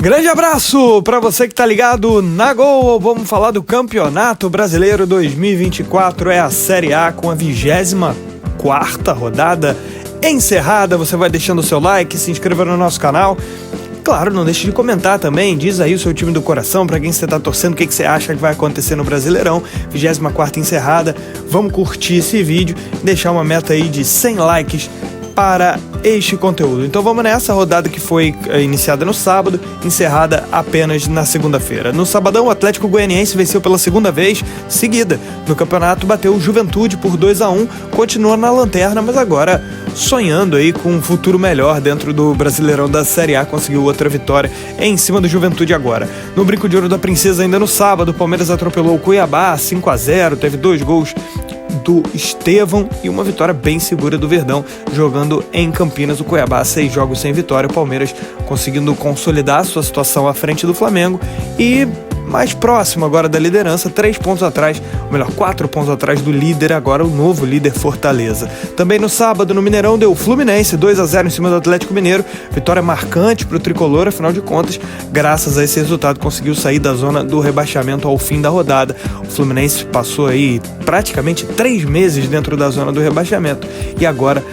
Grande abraço para você que tá ligado na Gol. Vamos falar do Campeonato Brasileiro 2024. É a Série A com a 24ª rodada encerrada. Você vai deixando o seu like, se inscreva no nosso canal. Claro, não deixe de comentar também, diz aí o seu time do coração, para quem você tá torcendo, o que você acha que vai acontecer no Brasileirão. 24ª encerrada, vamos curtir esse vídeo, deixar uma meta aí de 100 likes para este conteúdo. Então vamos nessa rodada que foi iniciada no sábado, encerrada apenas na segunda-feira. No sabadão, o Atlético Goianiense venceu pela segunda vez seguida no campeonato, bateu o Juventude por 2-1, continua na lanterna, mas agora sonhando aí com um futuro melhor dentro do Brasileirão da Série A, conseguiu outra vitória em cima do Juventude agora. No Brinco de Ouro da Princesa, ainda no sábado, o Palmeiras atropelou o Cuiabá 5-0, teve 2 gols do Estevão e uma vitória bem segura do Verdão, jogando em Campinas. O Cuiabá 6 jogos sem vitória, o Palmeiras conseguindo consolidar sua situação à frente do Flamengo e mais próximo agora da liderança, 3 pontos atrás, ou melhor, 4 pontos atrás do líder, agora o novo líder Fortaleza. Também no sábado, no Mineirão, deu Fluminense 2-0 em cima do Atlético Mineiro, vitória marcante para o Tricolor, afinal de contas, graças a esse resultado, conseguiu sair da zona do rebaixamento ao fim da rodada. O Fluminense passou aí praticamente 3 meses dentro da zona do rebaixamento e agora,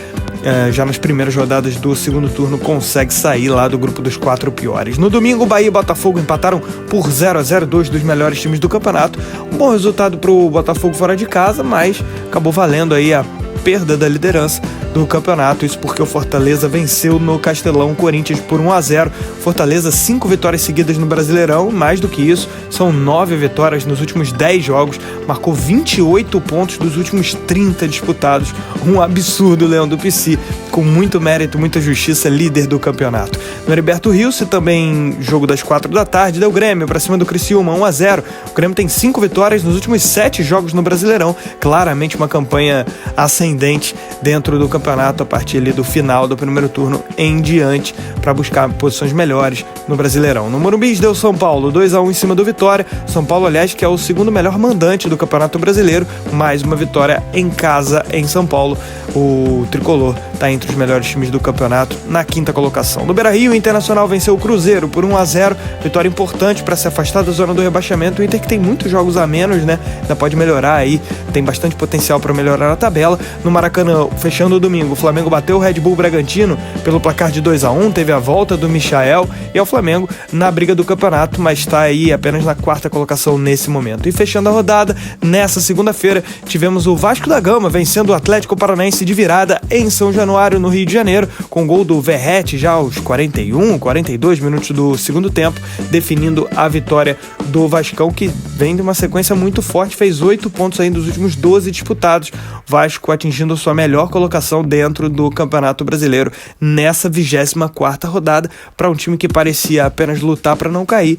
já nas primeiras rodadas do segundo turno, consegue sair lá do grupo dos 4 piores. No domingo, Bahia e Botafogo empataram por 0-0, 2 dos melhores times do campeonato. Um bom resultado para o Botafogo fora de casa, mas acabou valendo aí a perda da liderança do campeonato, isso porque o Fortaleza venceu no Castelão o Corinthians por 1-0. Fortaleza 5 vitórias seguidas no Brasileirão, mais do que isso, são 9 vitórias nos últimos 10 jogos, marcou 28 pontos dos últimos 30 disputados, um absurdo. Leão do Pici, com muito mérito, muita justiça, líder do campeonato. No Heriberto Rilse, também jogo das 4 da tarde, deu Grêmio para cima do Criciúma 1-0. O Grêmio tem 5 vitórias nos últimos 7 jogos no Brasileirão, claramente uma campanha ascendente dentro do campeonato a partir ali do final do primeiro turno em diante, para buscar posições melhores no Brasileirão. No Morumbi deu São Paulo 2-1 em cima do Vitória. São Paulo, aliás, que é o segundo melhor mandante do Campeonato Brasileiro, mais uma vitória em casa em São Paulo. O Tricolor está entre os melhores times do campeonato na 5ª colocação. No Beira-Rio, o Internacional venceu o Cruzeiro por 1-0, vitória importante para se afastar da zona do rebaixamento. O Inter, que tem muitos jogos a menos, né, ainda pode melhorar aí, tem bastante potencial para melhorar na tabela. No Maracanã, fechando o domingo, o Flamengo bateu o Red Bull Bragantino pelo placar de 2-1, teve a volta do Michael e é o Flamengo na briga do campeonato, mas está aí apenas na 4ª colocação nesse momento. E fechando a rodada, nessa segunda-feira, tivemos o Vasco da Gama vencendo o Atlético Paranaense de virada em São Januário, no Rio de Janeiro, com gol do Verratti já aos 42 minutos do segundo tempo, definindo a vitória do Vascão, que vem de uma sequência muito forte, fez 8 pontos aí nos últimos 12 disputados. Vasco atingindo sua melhor colocação dentro do Campeonato Brasileiro nessa 24ª rodada, para um time que parecia apenas lutar para não cair.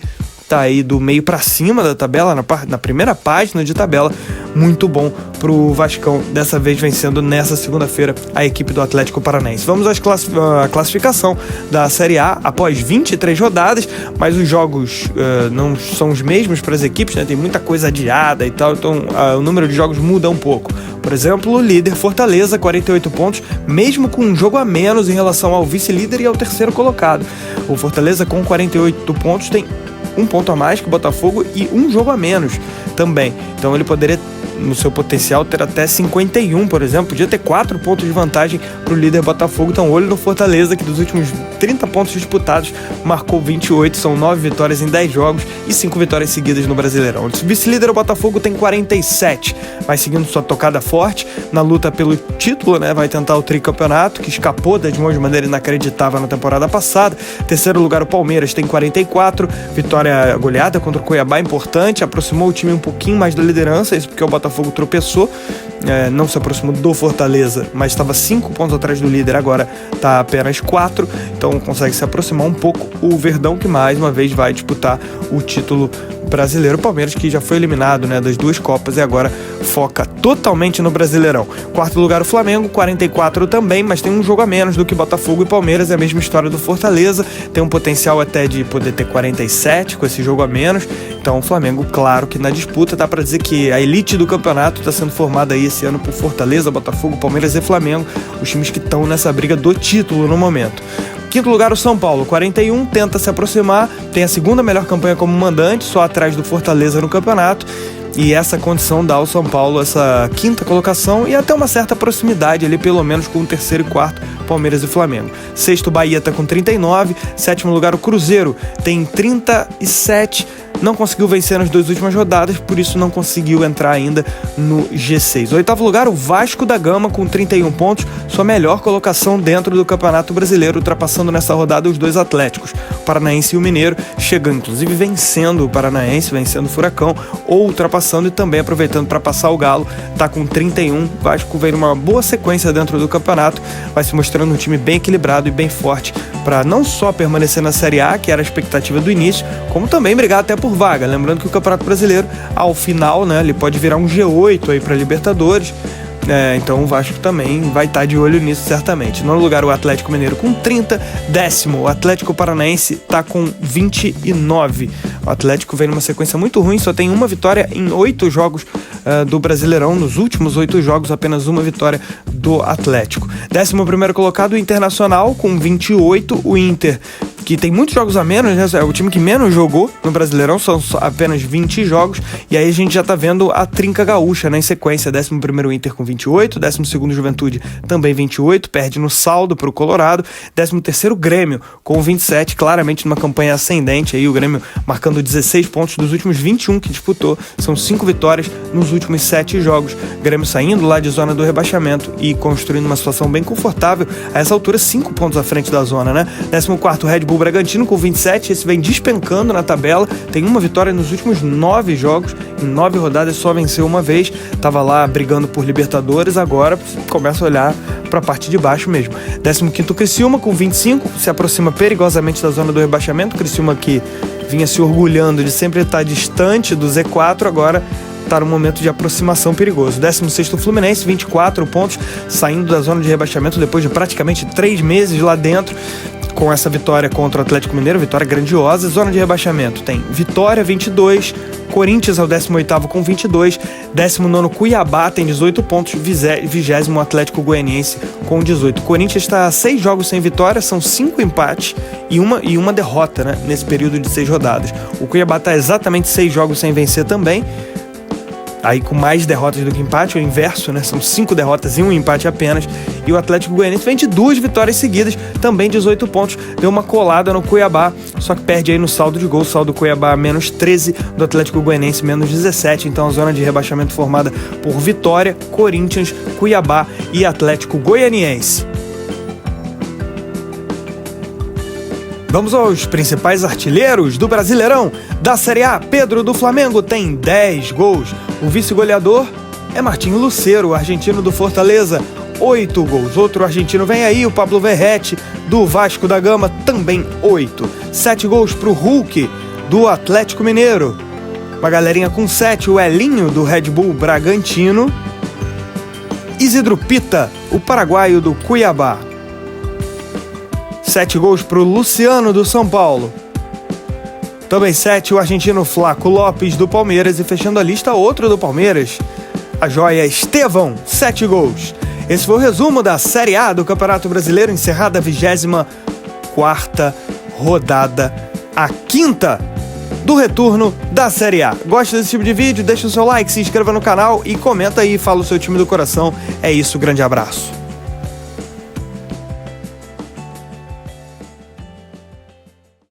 Tá aí do meio para cima da tabela, na primeira página de tabela. Muito bom pro Vascão, dessa vez vencendo nessa segunda-feira a equipe do Atlético Paranaense. Vamos à classificação da Série A após 23 rodadas, mas os jogos não são os mesmos para as equipes, né? Tem muita coisa adiada e tal, então o número de jogos muda um pouco. Por exemplo, o líder Fortaleza, 48 pontos, mesmo com um jogo a menos em relação ao vice-líder e ao terceiro colocado. O Fortaleza, com 48 pontos, tem um ponto a mais que o Botafogo e um jogo a menos também. Então ele poderia, no seu potencial, ter até 51, por exemplo. Podia ter 4 pontos de vantagem para o líder Botafogo. Então olho no Fortaleza, que dos últimos 30 pontos disputados marcou 28, são 9 vitórias em 10 jogos e 5 vitórias seguidas no Brasileirão. O vice-líder, o Botafogo, tem 47, vai seguindo sua tocada forte na luta pelo título, né? Vai tentar o tricampeonato, que escapou de maneira inacreditável na temporada passada. Terceiro lugar, o Palmeiras, tem 44, vitória goleada contra o Cuiabá importante, aproximou o time um pouquinho mais da liderança, isso porque o Botafogo tropeçou, não se aproximou do Fortaleza, mas estava 5 pontos atrás do líder, agora está apenas 4, então consegue se aproximar um pouco. O Verdão, que mais uma vez vai disputar o título brasileiro. O Palmeiras, que já foi eliminado, né, das 2 Copas e agora foca totalmente no Brasileirão. Quarto lugar, o Flamengo, 44 também, mas tem um jogo a menos do que Botafogo e Palmeiras. É a mesma história do Fortaleza, tem um potencial até de poder ter 47 com esse jogo a menos. Então o Flamengo, claro que na disputa, dá para dizer que a elite do campeonato está sendo formada aí esse ano por Fortaleza, Botafogo, Palmeiras e Flamengo, os times que estão nessa briga do título no momento. Quinto lugar, o São Paulo, 41, tenta se aproximar, tem a segunda melhor campanha como mandante, só atrás do Fortaleza no campeonato. E essa condição dá ao São Paulo essa quinta colocação e até uma certa proximidade ali, pelo menos com o terceiro e quarto, Palmeiras e Flamengo. Sexto, Bahia está com 39. Sétimo lugar, o Cruzeiro tem 37. Não conseguiu vencer nas 2 últimas rodadas, por isso não conseguiu entrar ainda no G6. Oitavo lugar, o Vasco da Gama com 31 pontos, sua melhor colocação dentro do Campeonato Brasileiro, ultrapassando nessa rodada os 2 Atléticos, o Paranaense e o Mineiro, chegando inclusive vencendo o Paranaense, vencendo o Furacão, ou ultrapassando e também aproveitando para passar o Galo, tá com 31. O Vasco vem numa boa sequência dentro do campeonato, vai se mostrando um time bem equilibrado e bem forte para não só permanecer na Série A, que era a expectativa do início, como também brigar até por vaga. Lembrando que o Campeonato Brasileiro, ao final, né, ele pode virar um G8 aí para Libertadores. Então o Vasco também vai estar de olho nisso certamente. No lugar, o Atlético Mineiro com 30. Décimo, o Atlético Paranaense está com 29. O Atlético vem numa sequência muito ruim, só tem uma vitória em 8 jogos do Brasileirão. Nos últimos 8 jogos, apenas uma vitória do Atlético. 11º colocado, o Internacional com 28. O Inter, que tem muitos jogos a menos, né? É o time que menos jogou no Brasileirão, são apenas 20 jogos, e aí a gente já tá vendo a trinca gaúcha, né, em sequência. 11º Inter com 28, 12º Juventude também 28, perde no saldo pro Colorado. 13º Grêmio com 27, claramente numa campanha ascendente, aí o Grêmio marcando 16 pontos dos últimos 21 que disputou, são 5 vitórias nos últimos 7 jogos. Grêmio saindo lá de zona do rebaixamento e construindo uma situação bem confortável, a essa altura 5 pontos à frente da zona, né? 14º Red Bull Bragantino com 27, esse vem despencando na tabela, tem uma vitória nos últimos 9 jogos, em 9 rodadas só venceu uma vez, tava lá brigando por Libertadores, agora começa a olhar para a parte de baixo mesmo. 15º Criciúma com 25, se aproxima perigosamente da zona do rebaixamento. Criciúma que vinha se orgulhando de sempre estar distante do Z4, agora está no momento de aproximação perigoso. 16º Fluminense, 24 pontos, saindo da zona de rebaixamento depois de praticamente 3 meses lá dentro, com essa vitória contra o Atlético Mineiro, vitória grandiosa. Zona de rebaixamento tem Vitória, 22, Corinthians é o 18º com 22, 19º Cuiabá tem 18 pontos, 20º Atlético Goianiense com 18. Corinthians está a 6 jogos sem vitória, são 5 empates e uma derrota, né, nesse período de 6 rodadas. O Cuiabá está exatamente 6 jogos sem vencer também, aí com mais derrotas do que empate, o inverso, né? São 5 derrotas e 1 empate apenas. E o Atlético Goianiense vem de 2 vitórias seguidas, também 18 pontos, deu uma colada no Cuiabá, só que perde aí no saldo de gol, saldo do Cuiabá menos 13, do Atlético Goianiense menos 17, então a zona de rebaixamento formada por Vitória, Corinthians, Cuiabá e Atlético Goianiense. Vamos aos principais artilheiros do Brasileirão. Da Série A, Pedro do Flamengo tem 10 gols. O vice-goleador é Martinho Lucero, o argentino do Fortaleza, 8 gols. Outro argentino vem aí, o Pablo Verratti, do Vasco da Gama, também 8. 7 gols para o Hulk, do Atlético Mineiro. Uma galerinha com 7, o Elinho, do Red Bull Bragantino. Isidro Pita, o paraguaio do Cuiabá. 7 gols para o Luciano, do São Paulo. Também 7, o argentino Flaco Lopes, do Palmeiras. E fechando a lista, outro do Palmeiras, a joia Estevão, 7 gols. Esse foi o resumo da Série A do Campeonato Brasileiro, encerrada a 24ª rodada, a 5ª do retorno da Série A. Gosta desse tipo de vídeo? Deixa o seu like, se inscreva no canal e comenta aí, fala o seu time do coração. É isso, grande abraço.